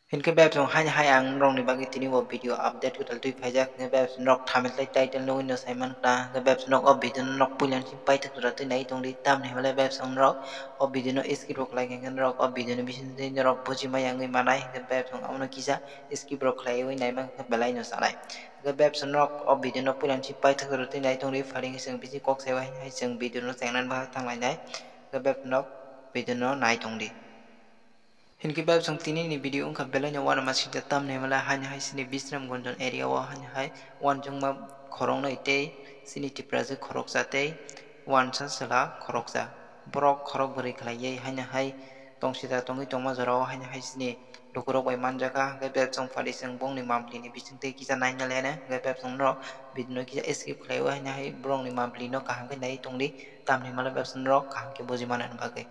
Hinke bab song hai ang rong ni bagi tini wo video update ko tal tui phajak nge bab nok thamel lai title no windows Simon ta nge bab nok ob video nok pulian sim pai tak tura tui nai tong di tam ne mala bab song rok ob video no skip rok lai nge rok ob video no bisin de rok puji ma yang manai nge bab song amna kisa skip rok lai wi nai mang belai no salai nge bab song rok ob video no pulian sim pai tak tura tui nai tong di faring sing bisi kok sewa hai sing video no sengnan ba thang lai nai nge bab nok video no nai tong di Hinki bab song tini ni video ungka belanya wana masih datam ne mala hanya hai sini Bisram Gondon area wa hanya hai wan jung ma khorong na ite sini tipraje khorok sate wan sa sala khorok sa borok khorok bari khlai hanya hai tongsida tongi tongma jara hanya hai sini lukurok bai manjaka ga bab song fali sing bong ni mampli ni bisingte kisa nai na lena ga bab song ro bidno kisa escape khlai wa hanya hai brong ni mampli no kahang ke nai tongli tam ni mala bab song ro kahang ke boji manan bagai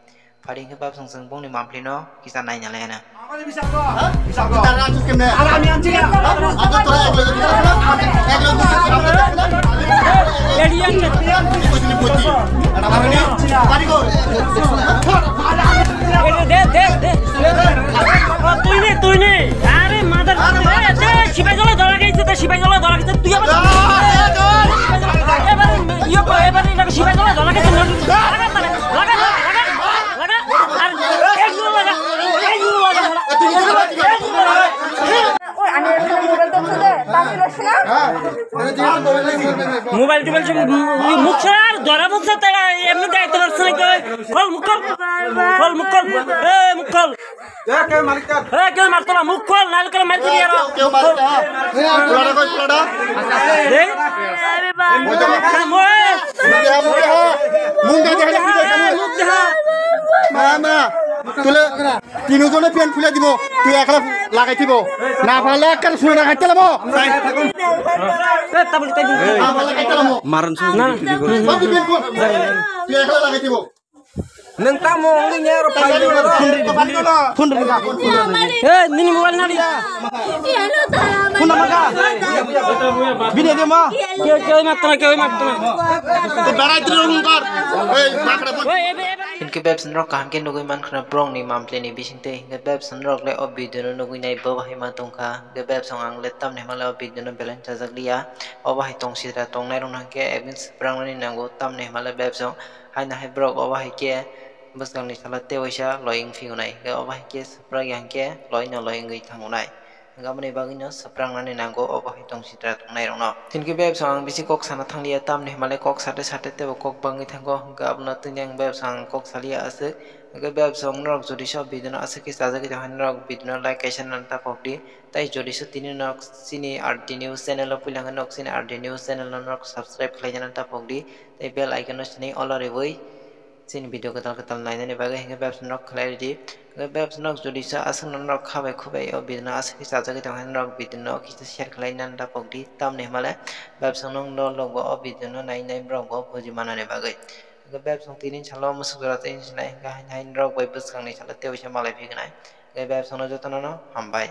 Paling ke bab song song bong ni mampli no kisa nai na lena bisa kok. Kita ratus kemana? Alami anjing ya. Ada tuh Elian putih putih. Ada mana nih? Tadi kok. তুই নে আরে mother শিবাই গলা ধরা গেছে তো শিবাই গলা ধরা গেছে তুই আবার এবার এটা শিবাই গলা ধরা গেছে লাগা লাগা লাগা আর একজন লাগা ওই আমি এখানে মোবাইল দেখতে দে তামি লাগছ না মোবাইল টোবাইল মুখ ছাড় ধরা মুখ ছাড় এমনি দেখতে পারছ না কল মুখ এ মুখ কল কেউ মালিকটা কেউ মারতো না মুখ কল নাল করে মার দিবি আর কেউ মালিকটা পুরাটা কই পুরাটা দেখ আরে বাবা মুন্ডা দেখা মুখ দেখা মামা তুলে তিনজনে পেন খুলে দিব তুই একলা লাগাই দিব না পারলে একটা শুনে রাখাইতে লাবো মারন না তুই একলা লাগাই দিব Neng tamu ngi nyero nini mobile nari Funda maga Bini dia mah কেউ মারতো না tu berai terung kar eh bakra Hinke bab song rok kahang ke nugui man khna brong ni mampli ni bisingte ge bab song rok le ob video no nugui nai bo bahai ma tongka ge bab song ang le tam ne mala ob video no belen chajak liya ob bahai tong sidra tong nai rong ke evin sprang ni nango tam ne mala bab song hai na hai brok ob bahai ke busgang ni sala te waisa loing fiunai ge ob bahai ke sprang yang ke loing no loing gei thangunai gamani bagino sprang nani nango ob bahai tong sidra tong nai rong no hinke bab song ang bisi kok sana thanglia tam ne mala kok sate sate te kok bangi thango gabna tunyang bab song kok salia ase ge bab song rok jodi sob video no ase ki saja ki han rok video no like kaisen nan ta pokdi tai jodi so tini nok sini RD news channel lo pulang nok sini RD news channel nok subscribe khlai janan ta pokdi tai bell icon no sini olare woi sini video ketal nai ne bagai hinga bab song rok khlai di ge bab song rok jodi sa asang non rok khabai khubai o video no ase ki saja ki han rok video no ki share khlai nan ta pokdi tam ne mala bab song nong no logo o video no nai nai brong go boji manane bagai ge bab song tinin chalo musuk jara tin sinai ga hain rok bai bus kang ni chala te wisha malai phignai ge bab song no jotono no hambai